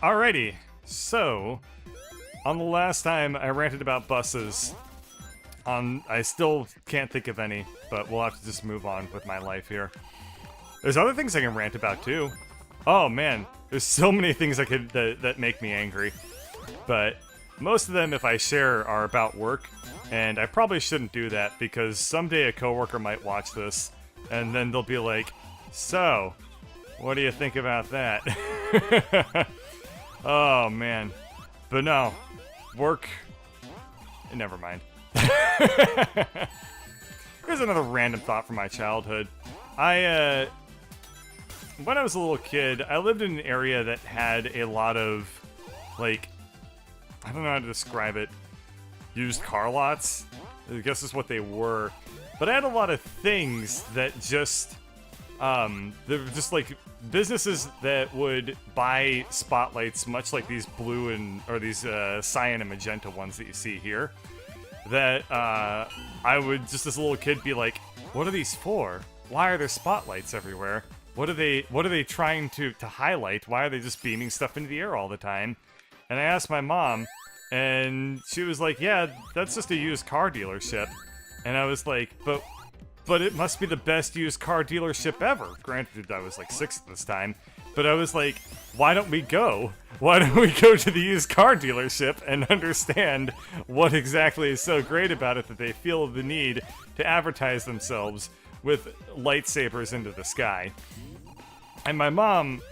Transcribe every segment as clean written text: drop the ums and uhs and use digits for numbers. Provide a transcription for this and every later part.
Alrighty, so on the last time I ranted about buses, I still can't think of any, but we'll have to just move on with my life here. There's other things I can rant about too. Oh man, there's so many things I could that make me angry, but most of them, if I share, are about work, and I probably shouldn't do that because someday a coworker might watch this, and then they'll be like, "So, what do you think about that?" Oh man, but no, work. Never mind. Here's another random thought from my childhood. When I was a little kid, I lived in an area that had a lot of, like, I don't know how to describe it, used car lots. I guess is what they were. But I had a lot of things that just, they were just like businesses that would buy spotlights, much like these blue or these cyan and magenta ones that you see here. That I would just as a little kid be like, "What are these for? Why are there spotlights everywhere? What are they trying to highlight? Why are they just beaming stuff into the air all the time?" And I asked my mom, and she was like, "Yeah, that's just a used car dealership." And I was like, But it must be the best used car dealership ever. Granted, I was like 6 at this time. But I was like, why don't we go? Why don't we go to the used car dealership and understand what exactly is so great about it that they feel the need to advertise themselves with lightsabers into the sky? And my mom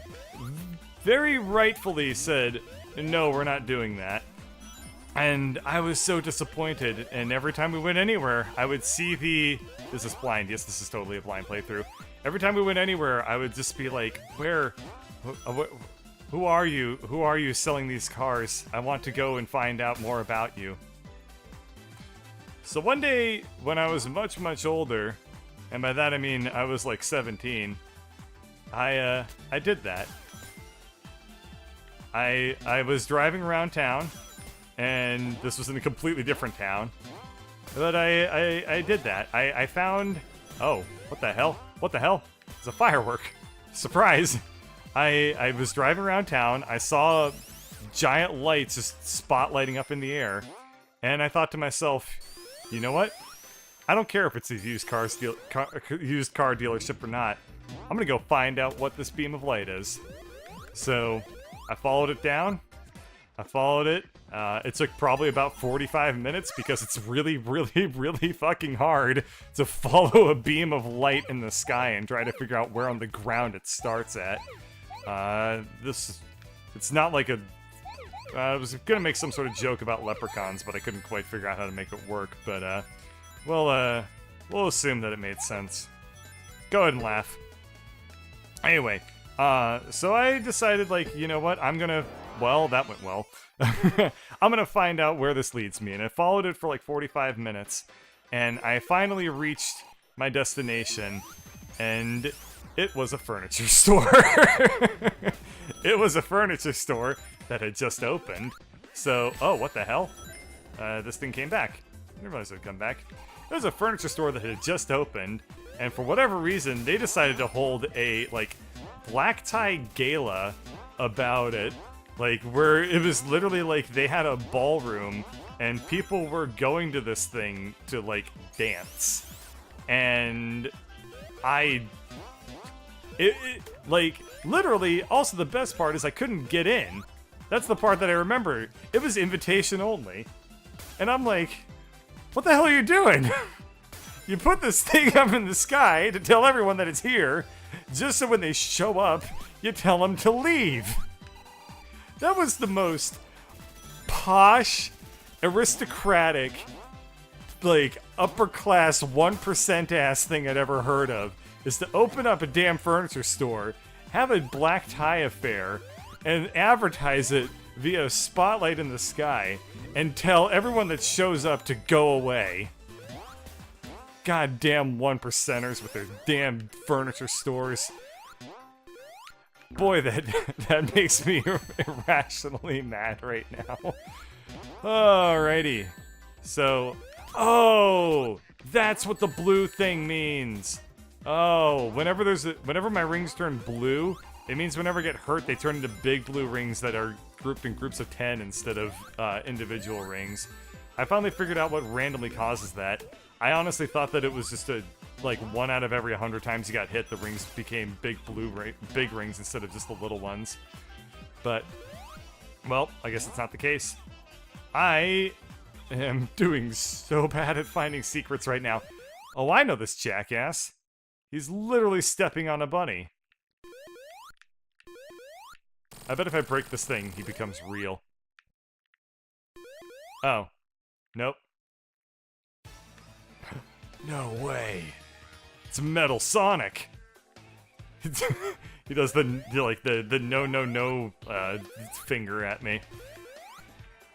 very rightfully said, "No, we're not doing that." And I was so disappointed, and every time we went anywhere, I would see this is blind, yes, this is totally a blind playthrough. Every time we went anywhere, I would just be like, who are you? Who are you selling these cars? I want to go and find out more about you. So one day, when I was much, much older, and by that I mean I was like 17, I did that. I was driving around town, and this was in a completely different town. But I did that. I found... Oh, what the hell? What the hell? It's a firework. Surprise! I was driving around town. I saw giant lights just spotlighting up in the air. And I thought to myself, you know what? I don't care if it's a used car dealership or not. I'm gonna go find out what this beam of light is. So, I followed it down. I followed it. It took probably about 45 minutes because it's really, really, really fucking hard to follow a beam of light in the sky and try to figure out where on the ground it starts at. It's not like a... I was gonna make some sort of joke about leprechauns, but I couldn't quite figure out how to make it work, but, we'll assume that it made sense. Go ahead and laugh. Anyway, so I decided, like, you know what, well, that went well. I'm gonna find out where this leads me, and I followed it for like 45 minutes, and I finally reached my destination, and it was a furniture store. It was a furniture store that had just opened. So, oh, what the hell? This thing came back. I didn't realize it would come back. It was a furniture store that had just opened, and for whatever reason, they decided to hold a, like, black tie gala about it. Like, where it was literally like they had a ballroom and people were going to this thing to, like, dance. And like, literally, also the best part is I couldn't get in. That's the part that I remember. It was invitation only. And I'm like, what the hell are you doing? You put this thing up in the sky to tell everyone that it's here, just so when they show up, you tell them to leave. That was the most posh, aristocratic, like, upper-class 1% ass thing I'd ever heard of, is to open up a damn furniture store, have a black tie affair, and advertise it via a spotlight in the sky, and tell everyone that shows up to go away. Goddamn 1%ers with their damn furniture stores. Boy, that makes me irrationally mad right now. Alrighty. So, oh, that's what the blue thing means. Oh, whenever my rings turn blue, It means whenever I get hurt, they turn into big blue rings that are grouped in groups of 10 instead of individual rings. I finally figured out what randomly causes that. I honestly thought that it was just like 1 out of every 100 times you got hit, the rings became big big rings instead of just the little ones. But, well, I guess it's not the case. I am doing so bad at finding secrets right now. Oh, I know this jackass. He's literally stepping on a bunny. I bet if I break this thing, he becomes real. Oh. Nope. No way. It's Metal Sonic. He does the no finger at me.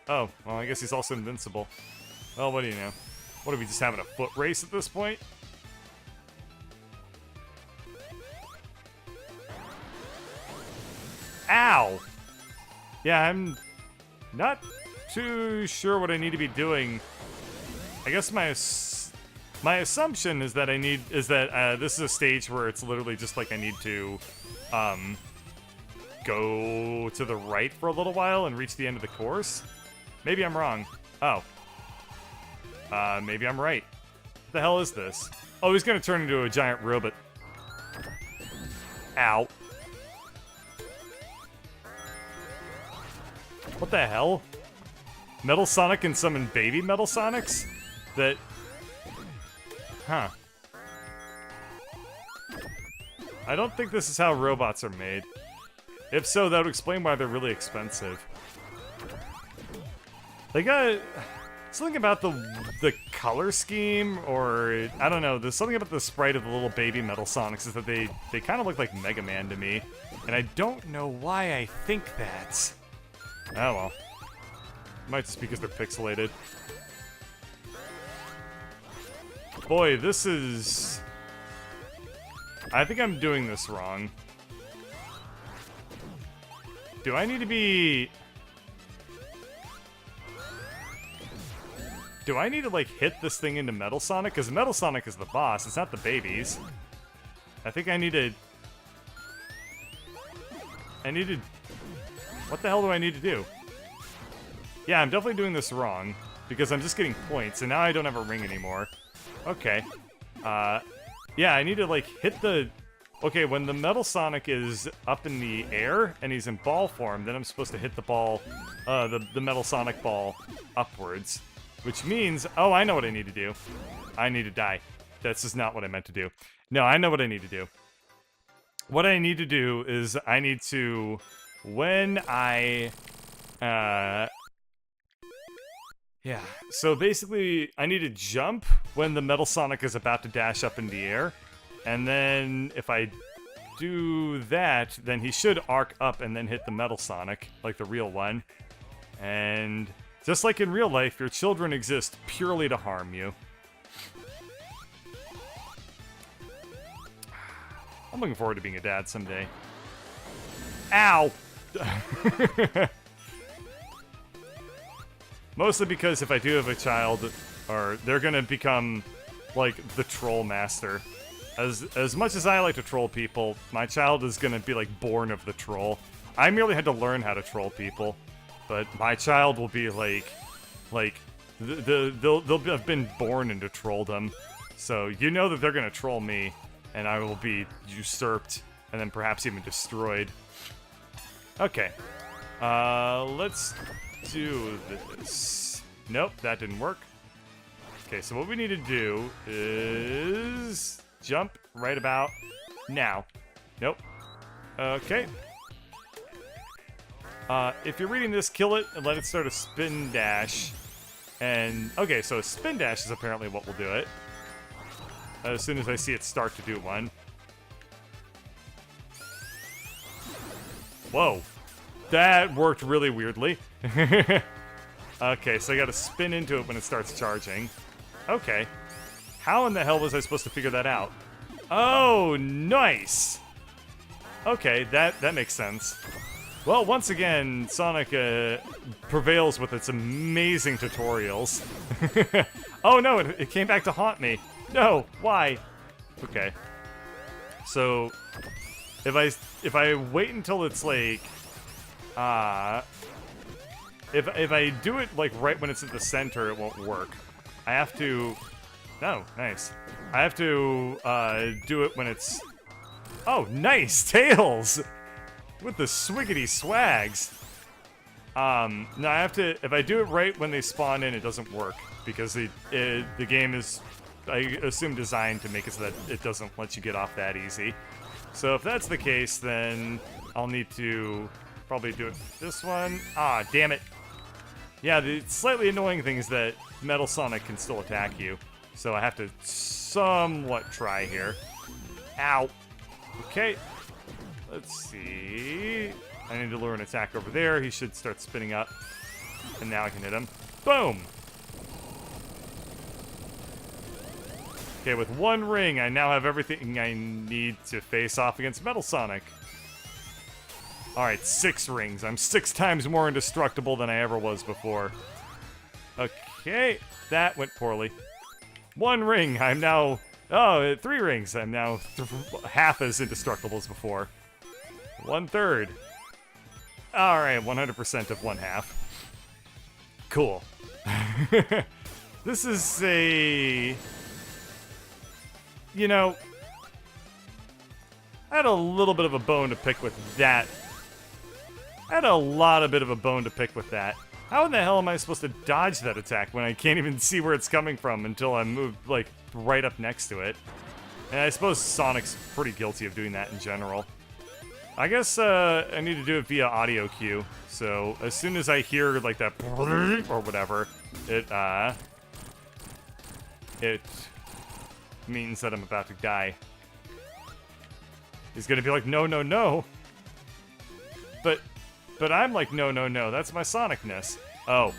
Oh, well, I guess he's also invincible. Well, what do you know? What are we just having a foot race at this point? Ow! Yeah, I'm not too sure what I need to be doing. I guess my assumption is that this is a stage where it's literally just like I need to go to the right for a little while and reach the end of the course. Maybe I'm wrong. Oh. Maybe I'm right. What the hell is this? Oh, he's gonna turn into a giant robot. Ow. What the hell? Metal Sonic can summon baby Metal Sonics? That... Huh. I don't think this is how robots are made. If so, that would explain why they're really expensive. They got... something about the color scheme, or... I don't know, there's something about the sprite of the little baby Metal Sonics is that they kind of look like Mega Man to me. And I don't know why I think that. Oh well. Might just be because they're pixelated. Boy, this is... I think I'm doing this wrong. Do I need to be... Do I need to, like, hit this thing into Metal Sonic? Because Metal Sonic is the boss, it's not the babies. I think I need to... What the hell do I need to do? Yeah, I'm definitely doing this wrong, because I'm just getting points, and now I don't have a ring anymore. Okay. Yeah, I need to, like, hit the... Okay, when the Metal Sonic is up in the air, and he's in ball form, then I'm supposed to hit the ball, the Metal Sonic ball upwards. Which means... Oh, I know what I need to do. I need to die. That's just not what I meant to do. No, I know what I need to do. What I need to do is I need to... When I... Yeah, so basically, I need to jump when the Metal Sonic is about to dash up in the air. And then, if I do that, then he should arc up and then hit the Metal Sonic, like the real one. And just like in real life, your children exist purely to harm you. I'm looking forward to being a dad someday. Ow! Mostly because if I do have a child, or they're gonna become, like, the troll master. As much as I like to troll people, my child is gonna be, like, born of the troll. I merely had to learn how to troll people, but my child will be, they'll have been born into trolldom. So you know that they're gonna troll me, and I will be usurped, and then perhaps even destroyed. Okay. Let's do this. Nope, that didn't work. Okay, so what we need to do is jump right about now. Nope. Okay. If you're reading this, kill it and let it start a spin dash. And, okay, so a spin dash is apparently what will do it. As soon as I see it start to do one. Whoa. That worked really weirdly. Okay, so I gotta spin into it when it starts charging. Okay. How in the hell was I supposed to figure that out? Oh, nice! Okay, that makes sense. Well, once again, Sonic prevails with its amazing tutorials. Oh no, it came back to haunt me. No, why? Okay. So, if I wait until it's like, if I do it like right when it's at the center, it won't work. I have to. No, nice. I have to do it when it's. Oh, nice Tails with the swiggity swags. No, I have to. If I do it right when they spawn in, it doesn't work because the game is, I assume, designed to make it so that it doesn't let you get off that easy. So if that's the case, then I'll need to probably do it this one. Ah, damn it. Yeah, the slightly annoying thing is that Metal Sonic can still attack you. So I have to somewhat try here. Ow. Okay. Let's see. I need to lure an attack over there. He should start spinning up. And now I can hit him. Boom! Okay, with one ring, I now have everything I need to face off against Metal Sonic. Alright, 6 rings. I'm 6 times more indestructible than I ever was before. Okay, that went poorly. 1 ring, I'm now... Oh, 3 rings. I'm now half as indestructible as before. 1/3. Alright, 100% of 1/2. Cool. This is a... You know... I had a little bit of a bone to pick with that. I had a lot of bit of a bone to pick with that. How in the hell am I supposed to dodge that attack when I can't even see where it's coming from until I move, like, right up next to it? And I suppose Sonic's pretty guilty of doing that in general. I guess I need to do it via audio cue. So as soon as I hear, like, that or whatever, it means that I'm about to die. He's gonna be like, no, no, no. But I'm like, no, no, no. That's my Sonicness. Oh.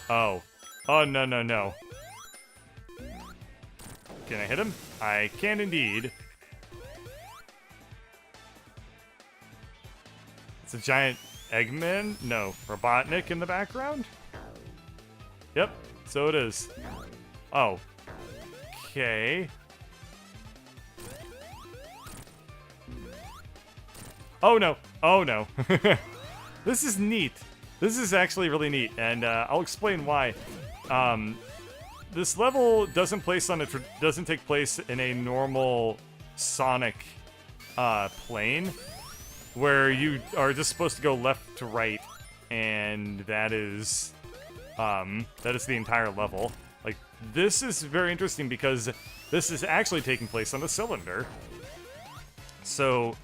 Oh. Oh, no, no, no. Can I hit him? I can indeed. It's a giant Eggman? No. Robotnik in the background? Yep. So it is. Oh. Okay. Oh, no. Oh, no. This is neat. This is actually really neat, and I'll explain why. This level doesn't take place in a normal Sonic plane, where you are just supposed to go left to right, and that is the entire level. Like, this is very interesting because this is actually taking place on a cylinder. So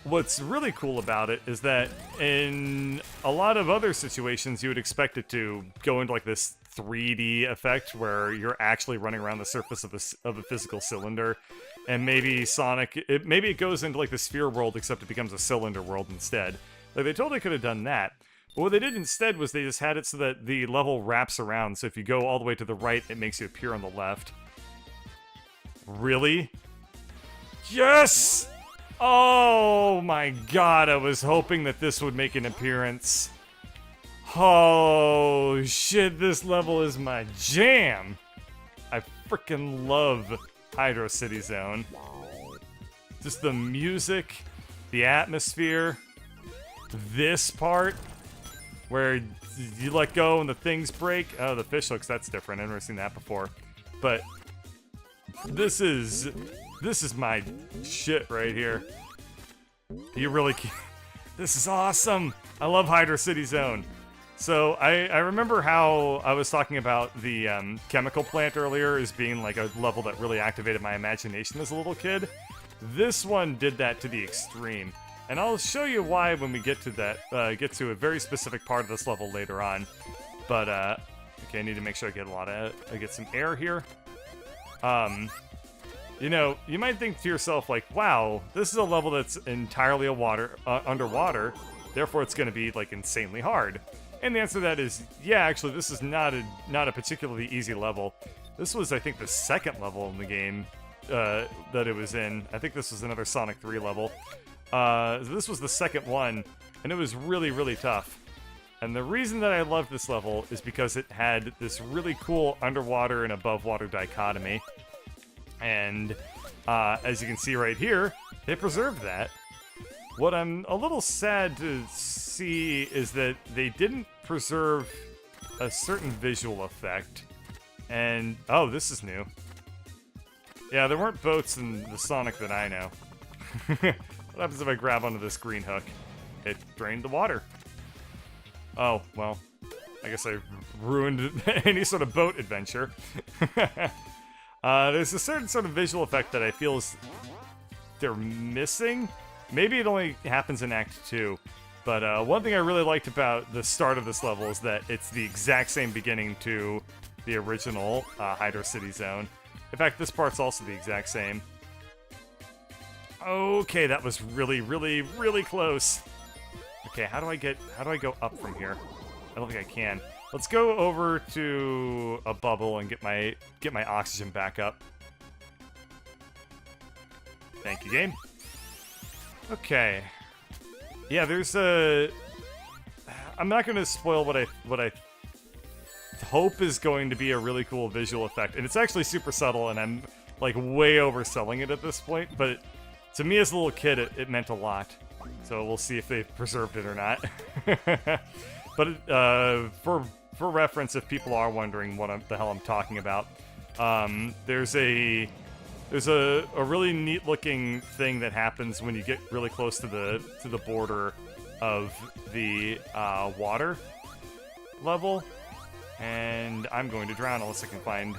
what's really cool about it is that in a lot of other situations, you would expect it to go into like this 3D effect where you're actually running around the surface of a physical cylinder, and maybe Sonic, maybe it goes into like the sphere world, except it becomes a cylinder world instead. Like, they totally could have done that. But what they did instead was they just had it so that the level wraps around. So if you go all the way to the right, it makes you appear on the left. Really? Yes! Oh my god, I was hoping that this would make an appearance. Oh shit, this level is my jam. I freaking love Hydro City Zone. Just the music, the atmosphere, this part where you let go and the things break. Oh, the fish hooks, that's different. I've never seen that before. But this is my shit right here. You really can't. This is awesome. I love Hydro City Zone. So I remember how I was talking about the chemical plant earlier as being like a level that really activated my imagination as a little kid. This one did that to the extreme. And I'll show you why when we get to that, get to a very specific part of this level later on. But, okay, I need to make sure I get some air here. You know, you might think to yourself, like, wow, this is a level that's entirely underwater, therefore it's going to be, like, insanely hard. And the answer to that is, yeah, actually, this is not a particularly easy level. This was, I think, the second level in the game that it was in. I think this was another Sonic 3 level. This was the second one, and it was really, really tough. And the reason that I loved this level is because it had this really cool underwater and above water dichotomy. And as you can see right here, They preserved that. What I'm a little sad to see is that they didn't preserve a certain visual effect. And, oh, this is new. Yeah, there weren't boats in the Sonic that I know. What happens if I grab onto this green hook? It drained the water. Oh, well, I guess I ruined any sort of boat adventure. There's a certain sort of visual effect that I feel is they're missing. Maybe it only happens in Act 2. But one thing I really liked about the start of this level is that it's the exact same beginning to the original Hydro City Zone. In fact, this part's also the exact same. Okay, that was really, really, really close. Okay, how do I go up from here? I don't think I can. Let's go over to a bubble and get my oxygen back up. Thank you, game. Okay. Yeah, there's a... I'm not going to spoil what I hope is going to be a really cool visual effect. And it's actually super subtle, and I'm, like, way overselling it at this point. But to me as a little kid, it meant a lot. So we'll see if they've preserved it or not. But for reference, if people are wondering what the hell I'm talking about, there's a really neat looking thing that happens when you get really close to the border of the water level, and I'm going to drown unless I can find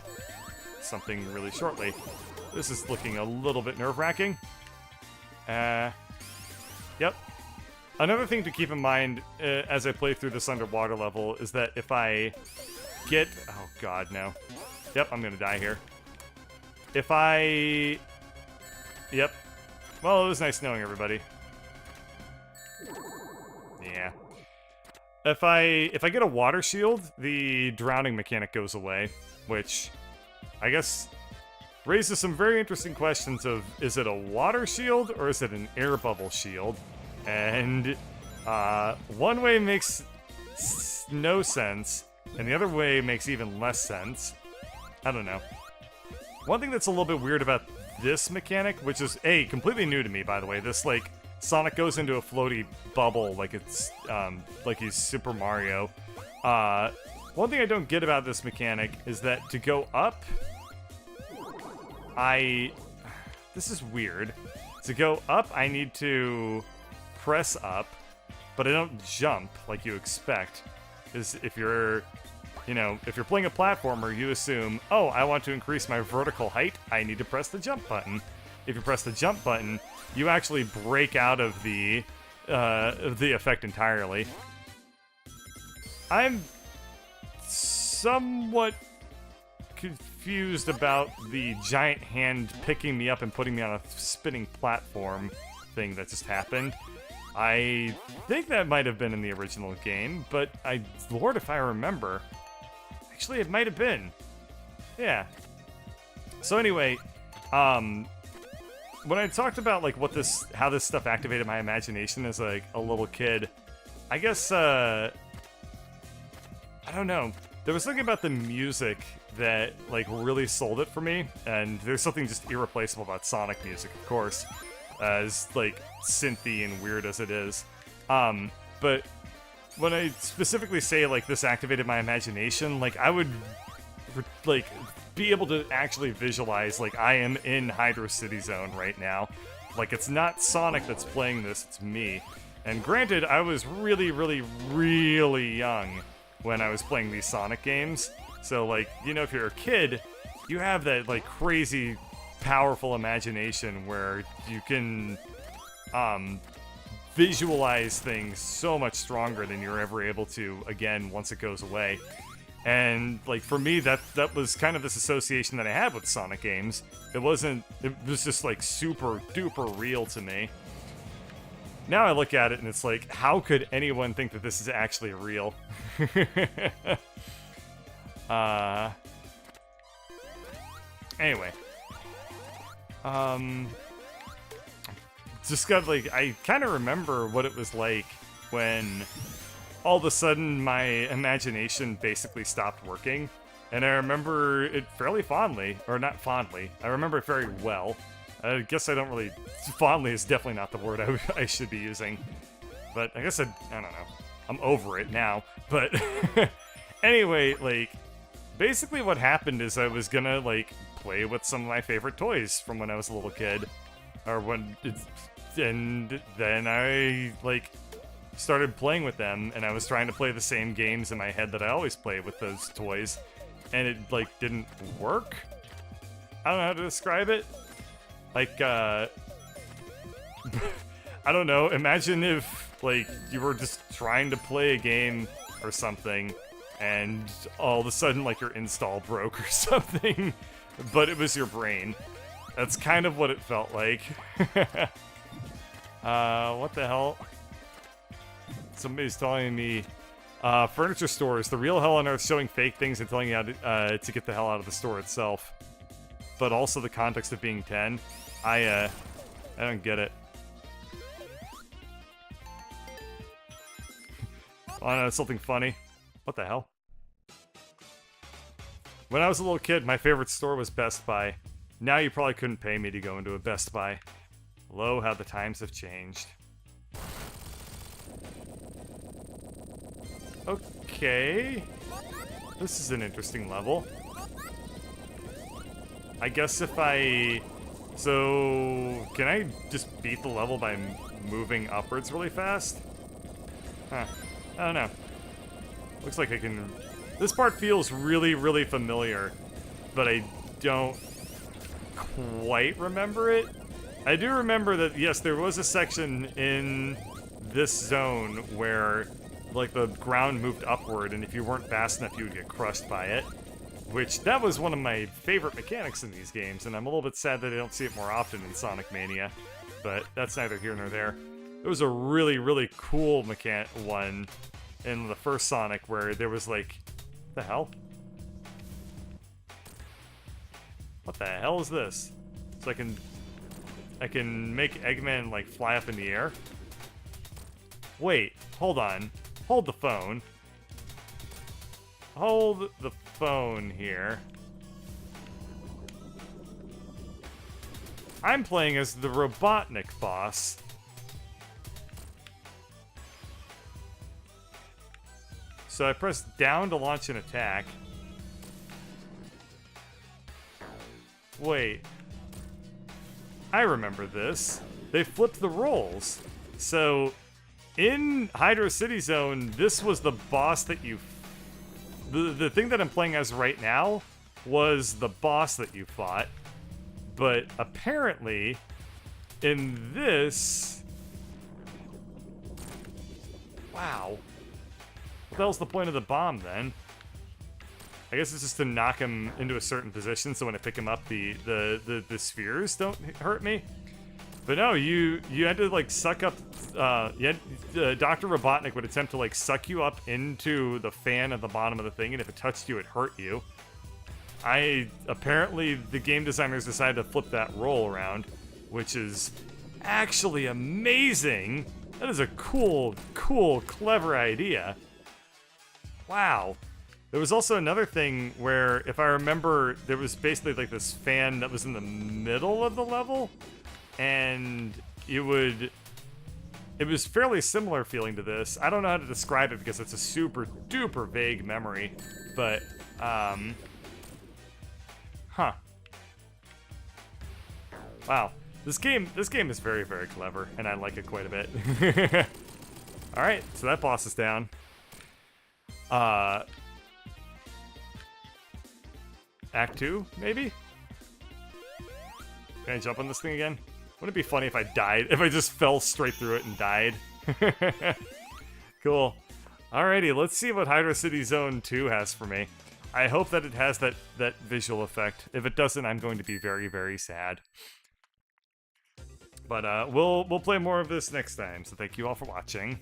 something really shortly. This is looking a little bit nerve-wracking. Yep. Another thing to keep in mind as I play through this underwater level is that if I get... Oh god, no. Yep, I'm gonna die here. If I... Yep. Well, it was nice knowing everybody. Yeah. If I get a water shield, the drowning mechanic goes away, which I guess raises some very interesting questions of, is it a water shield or is it an air bubble shield? And one way makes no sense, and the other way makes even less sense. I don't know. One thing that's a little bit weird about this mechanic, which is, completely new to me, by the way, this, like, Sonic goes into a floaty bubble like it's, like he's Super Mario. One thing I don't get about this mechanic is that to go up, this is weird. To go up, I need to press up, but I don't jump like you expect. Because if you're playing a platformer, you assume, oh, I want to increase my vertical height, I need to press the jump button. If you press the jump button, you actually break out of the effect entirely. I'm somewhat confused about the giant hand picking me up and putting me on a spinning platform thing that just happened. I think that might have been in the original game, but Lord, if I remember. Actually, it might have been. Yeah. So anyway, when I talked about like how this stuff activated my imagination as like a little kid, I guess I don't know. There was something about the music that like really sold it for me, and there's something just irreplaceable about Sonic music, of course, as like synthy and weird as it is. But when I specifically say like this activated my imagination, like I would like be able to actually visualize like I am in Hydro City Zone right now. Like it's not Sonic that's playing this, it's me. And granted, I was really, really, really young when I was playing these Sonic games. So like, you know, if you're a kid, you have that like crazy powerful imagination where you can visualize things so much stronger than you're ever able to again once it goes away. And like for me, that was kind of this association that I had with Sonic games. It was just like super duper real to me. Now I look at it and it's like, how could anyone think that this is actually real? Anyway. Just got like, I kind of remember what it was like when all of a sudden my imagination basically stopped working. And I remember it fairly fondly, or not fondly, I remember it very well. I guess I don't really... Fondly is definitely not the word I should be using. But I guess I don't know. I'm over it now. But anyway, like, basically what happened is I was gonna, like, play with some of my favorite toys from when I was a little kid. Or when... And then I, like, started playing with them, and I was trying to play the same games in my head that I always play with those toys. And it, like, didn't work? I don't know how to describe it. Like, I don't know, imagine if, like, you were just trying to play a game or something, and all of a sudden, like, your install broke or something, but it was your brain. That's kind of what it felt like. What the hell? Somebody's telling me, furniture stores, the real hell on earth, showing fake things and telling you how to get the hell out of the store itself. But also the context of being 10. I don't get it. I know, something funny. What the hell? When I was a little kid, my favorite store was Best Buy. Now you probably couldn't pay me to go into a Best Buy. Lo, how the times have changed. Okay. This is an interesting level. I guess if I... So... Can I just beat the level by moving upwards really fast? Huh. I don't know. Looks like I can... This part feels really, really familiar, but I don't quite remember it. I do remember that, yes, there was a section in this zone where, like, the ground moved upward, and if you weren't fast enough, you would get crushed by it. Which, that was one of my favorite mechanics in these games, and I'm a little bit sad that I don't see it more often in Sonic Mania. But that's neither here nor there. It was a really, really cool one in the first Sonic where there was, like... What the hell? What the hell is this? So I can make Eggman, like, fly up in the air? Wait, hold on. Hold the phone. Hold the phone here. I'm playing as the Robotnik boss. So I press down to launch an attack. Wait. I remember this. They flipped the roles. So, in Hydro City Zone, this was the boss that you... The thing that I'm playing as right now was the boss that you fought. But apparently, in this... Wow. What the hell's the point of the bomb, then? I guess it's just to knock him into a certain position, so when I pick him up, the spheres don't hurt me. But no, you had to, like, suck up... Dr. Robotnik would attempt to, like, suck you up into the fan at the bottom of the thing, and if it touched you, it hurt you. Apparently, the game designers decided to flip that roll around, which is actually amazing. That is a cool, clever idea. Wow. There was also another thing where, if I remember, there was basically like this fan that was in the middle of the level, and it was fairly similar feeling to this. I don't know how to describe it because it's a super duper vague memory, but, huh. Wow. This game is very, very clever, and I like it quite a bit. Alright, so that boss is down. Act 2, maybe? Can I jump on this thing again? Wouldn't it be funny if I died? If I just fell straight through it and died? Cool. Alrighty, let's see what Hydro City Zone 2 has for me. I hope that it has that visual effect. If it doesn't, I'm going to be very, very sad. But we'll play more of this next time, so thank you all for watching.